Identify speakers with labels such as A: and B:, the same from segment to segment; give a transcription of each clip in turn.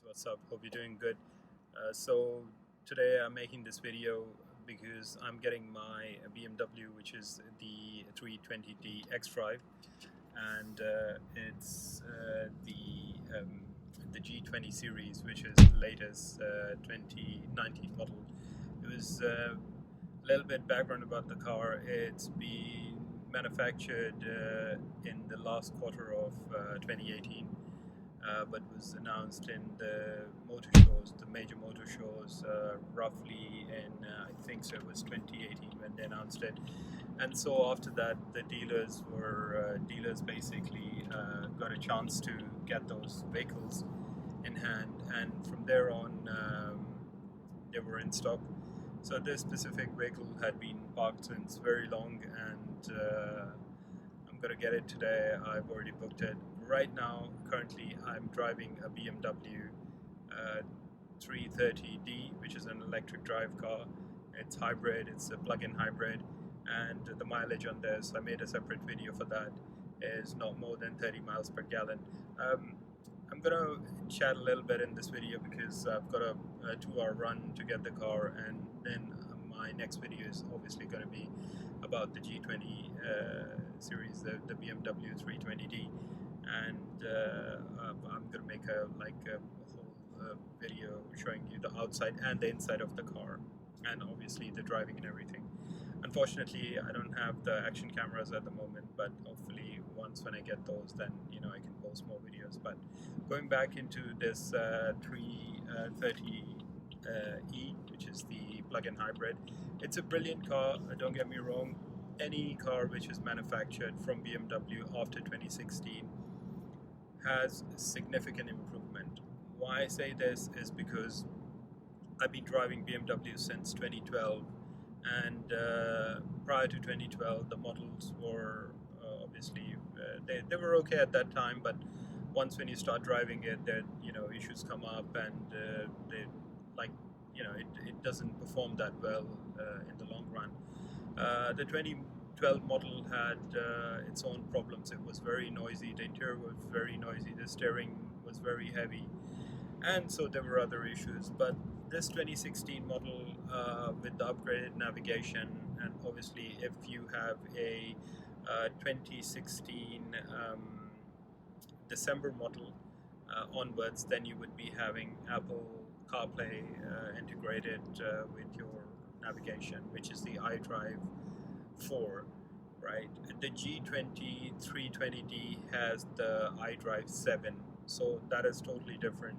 A: What's up? Hope you're doing good. So today I'm making this video because I'm getting my BMW, which is the 320d xDrive, and it's the G20 series, which is the latest 2019 model. It was a little bit background about the car. It's been manufactured in the last quarter of 2018. But was announced in the motor shows, the major motor shows, roughly in I think so it was 2018 when they announced it. And so after that, the dealers basically got a chance to get those vehicles in hand, and from there on, they were in stock. So this specific vehicle had been parked since very long, and I'm gonna get it today. I've already booked it. Right now, currently, I'm driving a BMW 330d, which is an electric drive car. It's hybrid, it's a plug-in hybrid, and the mileage on this, I made a separate video for that, is not more than 30 miles per gallon. I'm gonna chat a little bit in this video because I've got a 2-hour run to get the car, and then my next video is obviously going to be about the G20 series, the BMW 320d, and I'm going to make a whole video showing you the outside and the inside of the car, and obviously the driving and everything. Unfortunately, I don't have the action cameras at the moment, but hopefully once when I get those, then I can post more videos. But going back into this 330 E, which is the plug-in hybrid, it's a brilliant car. Don't get me wrong. Any car which is manufactured from BMW after 2016 has significant improvement. Why I say this is because I've been driving BMW since 2012, and prior to 2012 the models were obviously they were okay at that time, but once when you start driving it, there issues come up, and they like it doesn't perform that well in the long run. The 2012 model had its own problems. It was very noisy, the interior was very noisy, the steering was very heavy, and so there were other issues. But this 2016 model, with the upgraded navigation, and obviously if you have a 2016 December model onwards, then you would be having Apple CarPlay integrated with your navigation, which is the iDrive 4, right? The G20 320d has the iDrive 7, so that is totally different.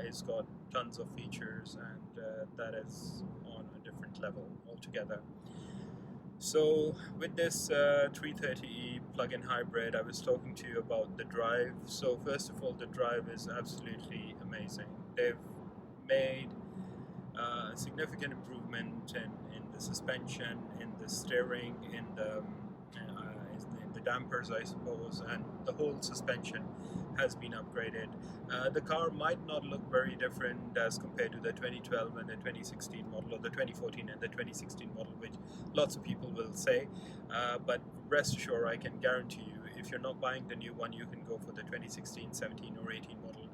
A: It's got tons of features, and that is on a different level altogether. So with this 330e plug-in hybrid, I was talking to you about the drive. So first of all, the drive is absolutely amazing. They've made significant improvement in the suspension, in the steering, in the dampers, I suppose, and the whole suspension has been upgraded. The car might not look very different as compared to the 2012 and the 2016 model, or the 2014 and the 2016 model, which lots of people will say, but rest assured, I can guarantee you, if you're not buying the new one, you can go for the 2016, 17 or 18 model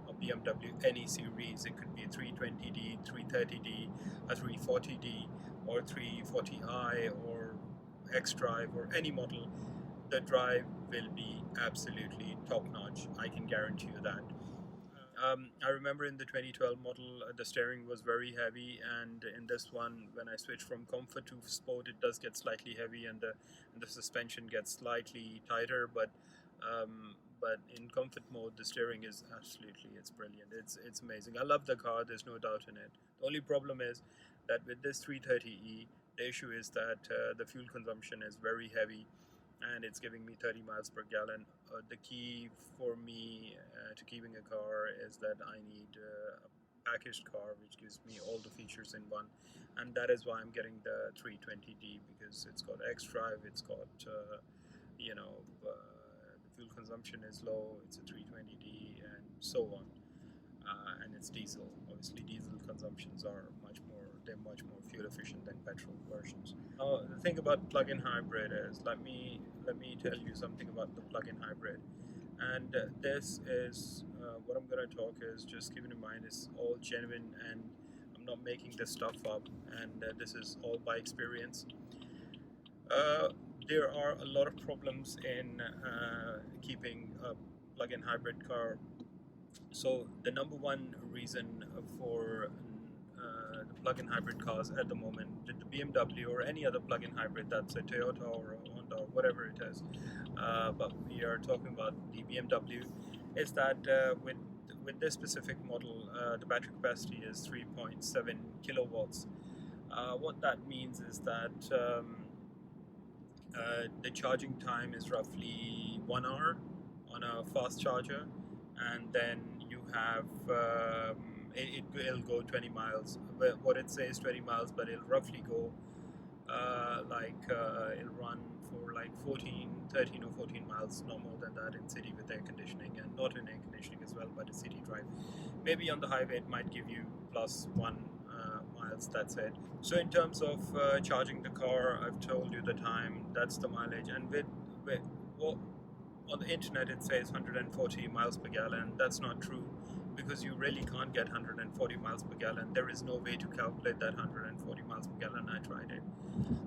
A: of BMW, any series. It could be a 320d, 330d, a 340d, or 340i, or xDrive, or any model. The drive will be absolutely top-notch. I can guarantee you that. I remember in the 2012 model, the steering was very heavy, and in this one, when I switch from comfort to sport, it does get slightly heavy, and the suspension gets slightly tighter. But in comfort mode, the steering is it's brilliant. It's amazing. I love the car. There's no doubt in it. The only problem is that with this 330e, the issue is that the fuel consumption is very heavy, and it's giving me 30 miles per gallon. The key for me to keeping a car is that I need a packaged car which gives me all the features in one, and that is why I'm getting the 320d, because it's got xDrive, it's got the fuel consumption is low, it's a 320d, and so on, and it's diesel. Obviously diesel consumptions are much more fuel efficient than petrol versions. The thing about plug-in hybrid is, let me tell you something about the plug-in hybrid, and this is what I'm going to talk is just keeping in mind it's all genuine, and I'm not making this stuff up, and this is all by experience. Uh, there are a lot of problems in keeping a plug-in hybrid car. So the number one reason for the plug-in hybrid cars at the moment, the BMW or any other plug-in hybrid, that's a Toyota or a Honda or whatever it is, but we are talking about the BMW, is that with this specific model, the battery capacity is 3.7 kilowatts. What that means is that the charging time is roughly 1 hour on a fast charger, and then you have it'll go 20 miles. Well, what it says 20 miles, but it'll roughly go it'll run for like 13 or 14 miles, no more than that in city with air conditioning, and not in air conditioning as well, but a city drive. Maybe on the highway it might give you +1 miles, that's it. So in terms of charging the car, I've told you the time, that's the mileage, and with well, on the internet it says 140 miles per gallon. That's not true, because you really can't get 140 miles per gallon. There is no way to calculate that 140 miles per gallon. I tried it.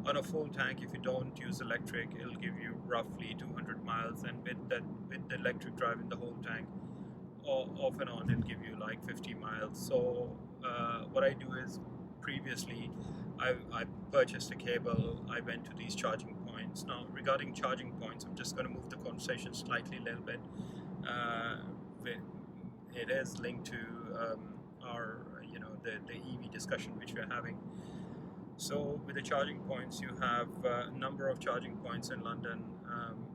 A: On a full tank, if you don't use electric, it'll give you roughly 200 miles, and with the electric drive in the whole tank, off and on, it'll give you like 50 miles. So what I do is, previously I purchased a cable, I went to these charging points. Now regarding charging points, I'm just going to move the conversation slightly a little bit. It is linked to our the EV discussion which we're having. So with the charging points, you have a number of charging points in London.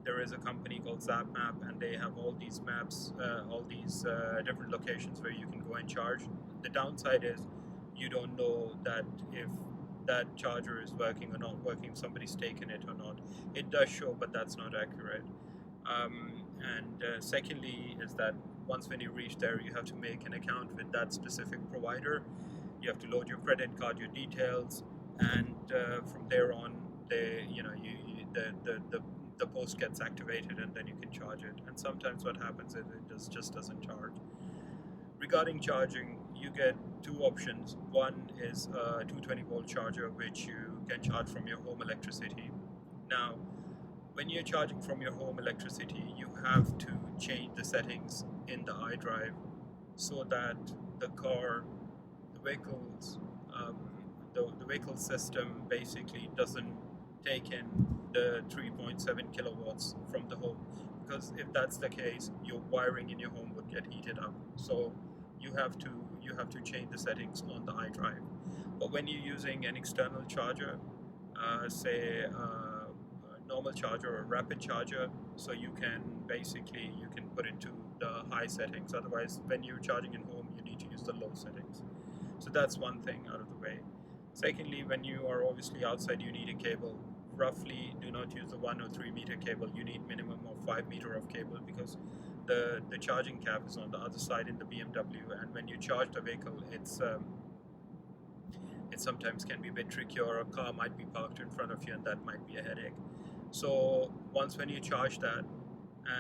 A: There is a company called ZapMap, and they have all these maps, all these different locations where you can go and charge. The downside is you don't know that if that charger is working or not working, somebody's taken it or not. It does show, but that's not accurate. Secondly is that once when you reach there, you have to make an account with that specific provider. You have to load your credit card, your details, and from there on, the post gets activated, and then you can charge it. And sometimes what happens is it just doesn't charge. Regarding charging, you get two options. One is a 220-volt charger, which you can charge from your home electricity. Now, when you're charging from your home electricity, you have to change the settings in the iDrive so that the vehicle system basically doesn't take in the 3.7 kilowatts from the home, because if that's the case, your wiring in your home would get heated up. So you have to change the settings on the iDrive. But when you're using an external charger, say a normal charger or a rapid charger, so you can put it to the high settings. Otherwise, when you're charging in home, you need to use the low settings. So that's one thing out of the way. Secondly, when you are obviously outside, you need a cable. Roughly, do not use the 1 or 3 meter cable. You need minimum of 5 meter of cable, because the charging cap is on the other side in the BMW, and when you charge the vehicle, it sometimes can be a bit tricky, or a car might be parked in front of you, and that might be a headache. So once when you charge that,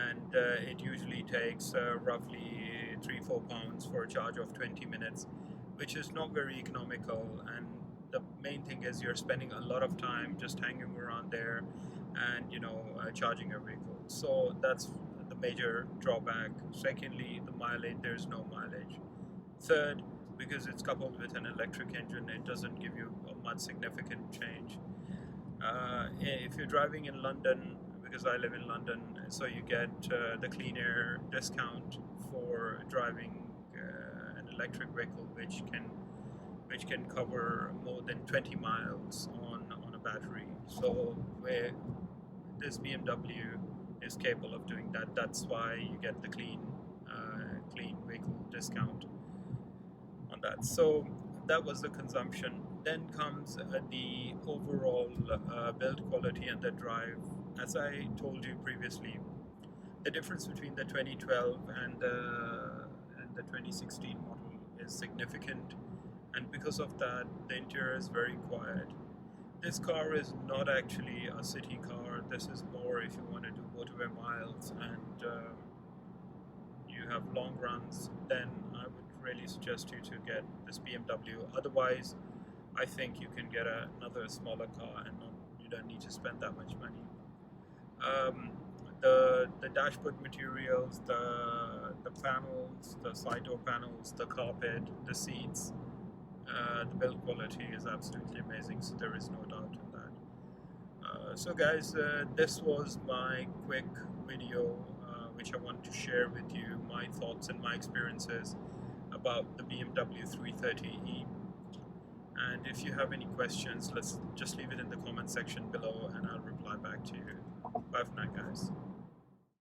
A: and it usually takes roughly 3-4 pounds for a charge of 20 minutes, which is not very economical. And the main thing is you're spending a lot of time just hanging around there and charging your vehicle. So that's the major drawback. Secondly, the mileage, there's no mileage. Third, because it's coupled with an electric engine, it doesn't give you a much significant change. If you're driving in London, because I live in London, so you get the clean air discount for driving an electric vehicle, which can cover more than 20 miles on a battery. So where this BMW is capable of doing that, that's why you get the clean vehicle discount on that. So that was the consumption. Then comes the overall build quality and the drive. As I told you previously, the difference between the 2012 and the 2016 model is significant, and because of that, the interior is very quiet. This car is not actually a city car. This is more if you want to do motorway miles, and you you have long runs, then I would really suggest you to get this BMW. Otherwise, I think you can get another smaller car and you don't need to spend that much money. The dashboard materials, the panels, the side door panels, the carpet, the seats, the build quality is absolutely amazing, so there is no doubt in that. So guys, this was my quick video which I want to share with you, my thoughts and my experiences about the BMW 330e. And if you have any questions, let's just leave it in the comment section below and I'll reply back to you. Bye for now, guys.